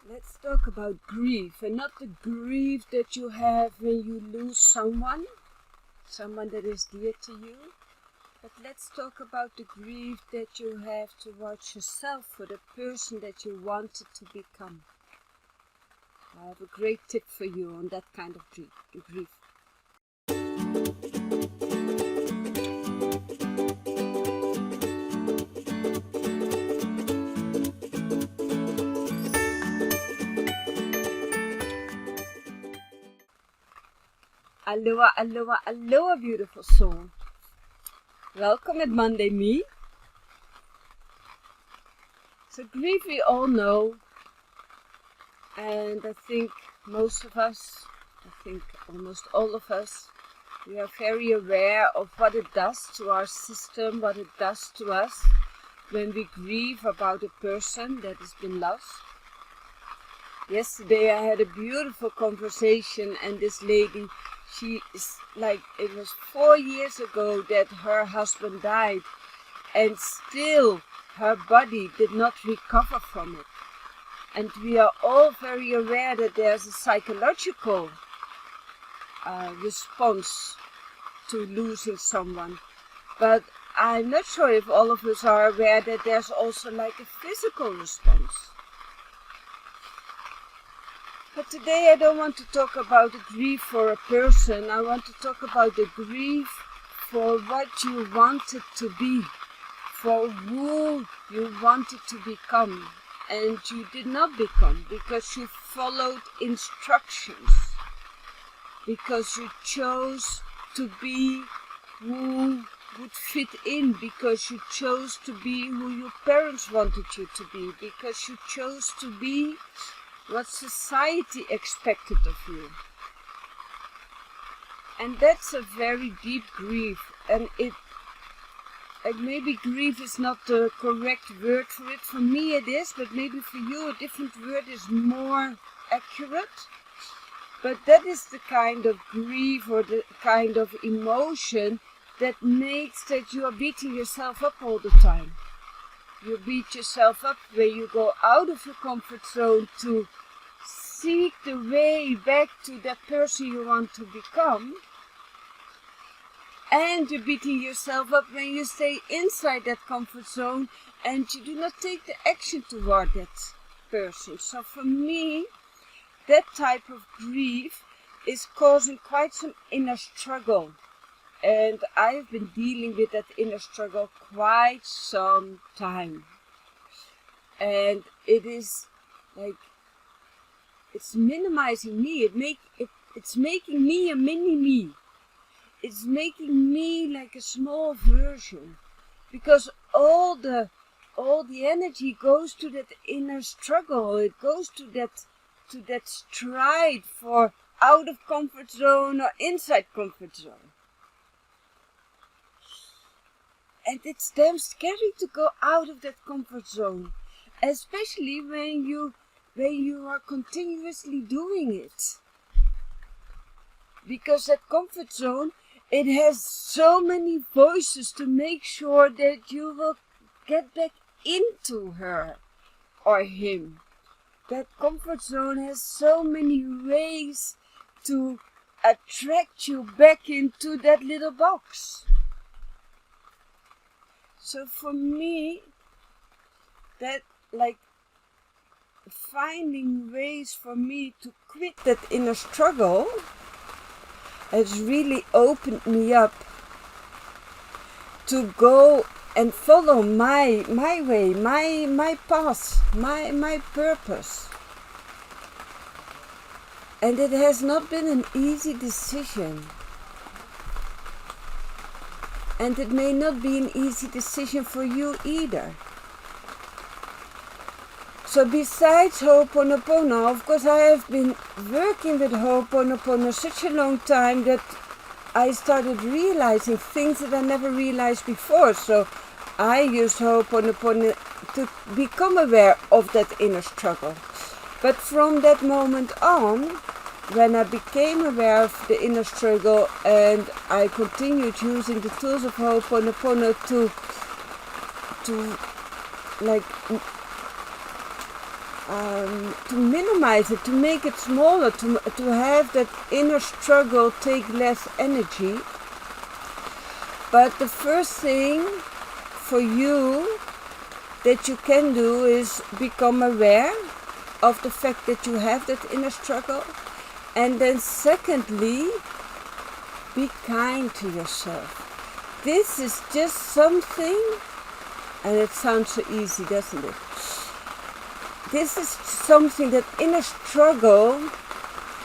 Let's talk about grief, and not the grief that you have when you lose someone that is dear to you, but let's talk about the grief that you have towards yourself for the person that you wanted to become. I have a great tip for you on that kind of grief. Aloha, aloha, aloha, beautiful soul. Welcome at Monday Me. So grief we all know, and I think most of us, almost all of us, we are very aware of what it does to our system, what it does to us when we grieve about a person that has been lost. Yesterday I had a beautiful conversation, and this lady, she is like, it was 4 years ago that her husband died, and still her body did not recover from it. And we are all very aware that there's a psychological response to losing someone. But I'm not sure if all of us are aware that there's also like a physical response. But today I don't want to talk about the grief for a person. I want to talk about the grief for what you wanted to be, for who you wanted to become, and you did not become because you followed instructions, because you chose to be who would fit in, because you chose to be who your parents wanted you to be, because you chose to be what society expected of you. And that's a very deep grief, and maybe grief is not the correct word for it. For me it is, but maybe for you a different word is more accurate. But that is the kind of grief or the kind of emotion that makes that you are beating yourself up all the time. You beat yourself up when you go out of your comfort zone to seek the way back to that person you want to become. And you're beating yourself up when you stay inside that comfort zone and you do not take the action toward that person. So for me, that type of grief is causing quite some inner struggle. And I've been dealing with that inner struggle quite some time. And it is like, it's minimizing me. It's making me a mini me. It's making me like a small version. Because all the energy goes to that inner struggle. It goes to that stride for out of comfort zone or inside comfort zone. And it's damn scary to go out of that comfort zone, especially when you are continuously doing it. Because that comfort zone, it has so many voices to make sure that you will get back into her or him. That comfort zone has so many ways to attract you back into that little box. So for me, that like finding ways for me to quit that inner struggle has really opened me up to go and follow my way, my path, my purpose. And it has not been an easy decision. And it may not be an easy decision for you either. So besides Ho'oponopono, of course I have been working with Ho'oponopono such a long time that I started realizing things that I never realized before. So I used Ho'oponopono to become aware of that inner struggle. But from that moment on, when I became aware of the inner struggle and I continued using the tools of Ho'oponopono to like to minimize it, to make it smaller, to have that inner struggle take less energy. But the first thing for you that you can do is become aware of the fact that you have that inner struggle. And then secondly, be kind to yourself. This is just something, and it sounds so easy, doesn't it? This is something, that inner struggle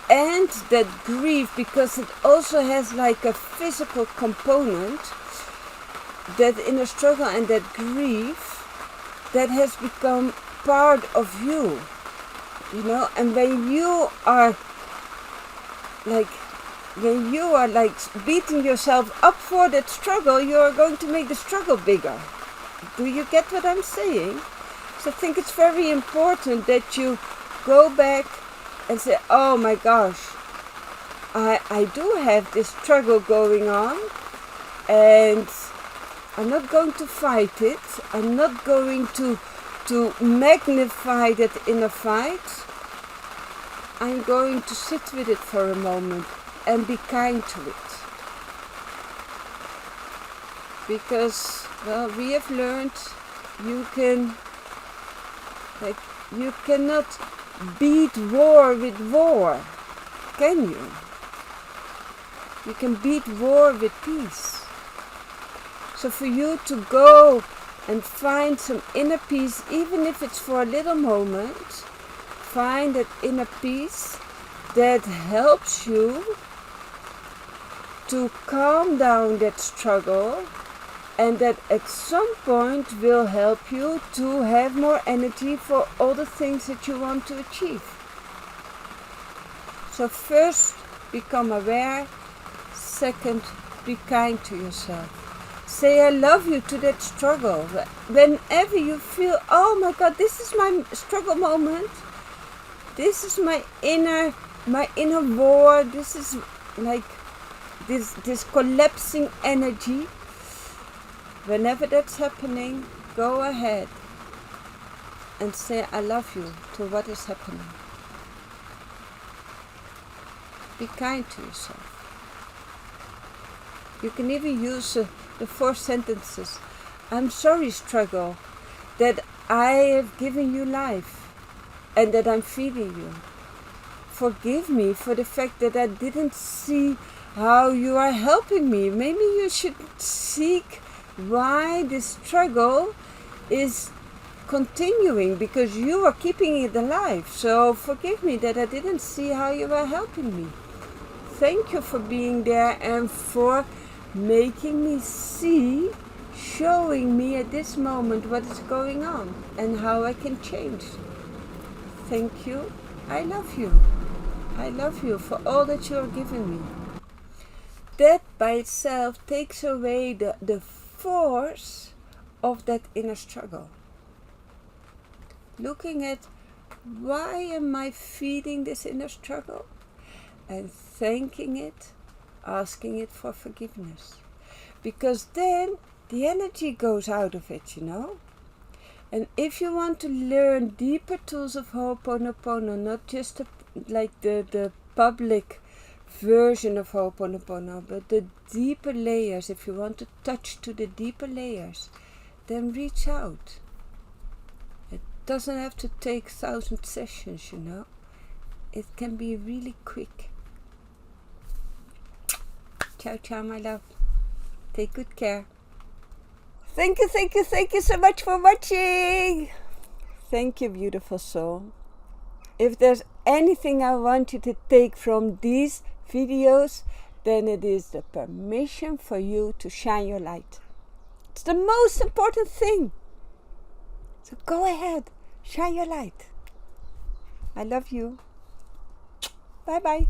and that grief, because it also has like a physical component, that inner struggle and that grief that has become part of you, you know. And when you are like beating yourself up for that struggle, you are going to make the struggle bigger. Do you get what I'm saying? So I think it's very important that you go back and say, oh my gosh, I do have this struggle going on, and I'm not going to fight it. I'm not going to magnify that inner fight. I'm going to sit with it for a moment and be kind to it. Because, well, we have learned you cannot beat war with war, can you? You can beat war with peace. So for you to go and find some inner peace, even if it's for a little moment, find that inner peace that helps you to calm down that struggle, and that at some point will help you to have more energy for all the things that you want to achieve. So first, become aware. Second, be kind to yourself. Say I love you to that struggle. Whenever you feel, oh my God, this is my struggle moment. This is my inner war. This is like this collapsing energy. Whenever that's happening, go ahead and say I love you to what is happening. Be kind to yourself. You can even use the 4 sentences. I'm sorry, struggle, that I have given you life and that I'm feeding you. Forgive me for the fact that I didn't see how you are helping me. Maybe you should seek why this struggle is continuing, because you are keeping it alive. So forgive me that I didn't see how you were helping me. Thank you for being there and for making me see, showing me at this moment what is going on and how I can change. Thank you. I love you. I love you for all that you are giving me. That by itself takes away the force of that inner struggle. Looking at, why am I feeding this inner struggle? And thanking it, asking it for forgiveness. Because then the energy goes out of it, you know. And if you want to learn deeper tools of Ho'oponopono, not just the public version of Ho'oponopono, but the deeper layers, if you want to touch to the deeper layers, then reach out. It doesn't have to take 1,000 sessions, you know. It can be really quick. Ciao, ciao, my love. Take good care. Thank you so much for watching. Thank you, beautiful soul. If there's anything I want you to take from these videos, then it is the permission for you to shine your light. It's the most important thing. So go ahead, shine your light. I love you. Bye-bye.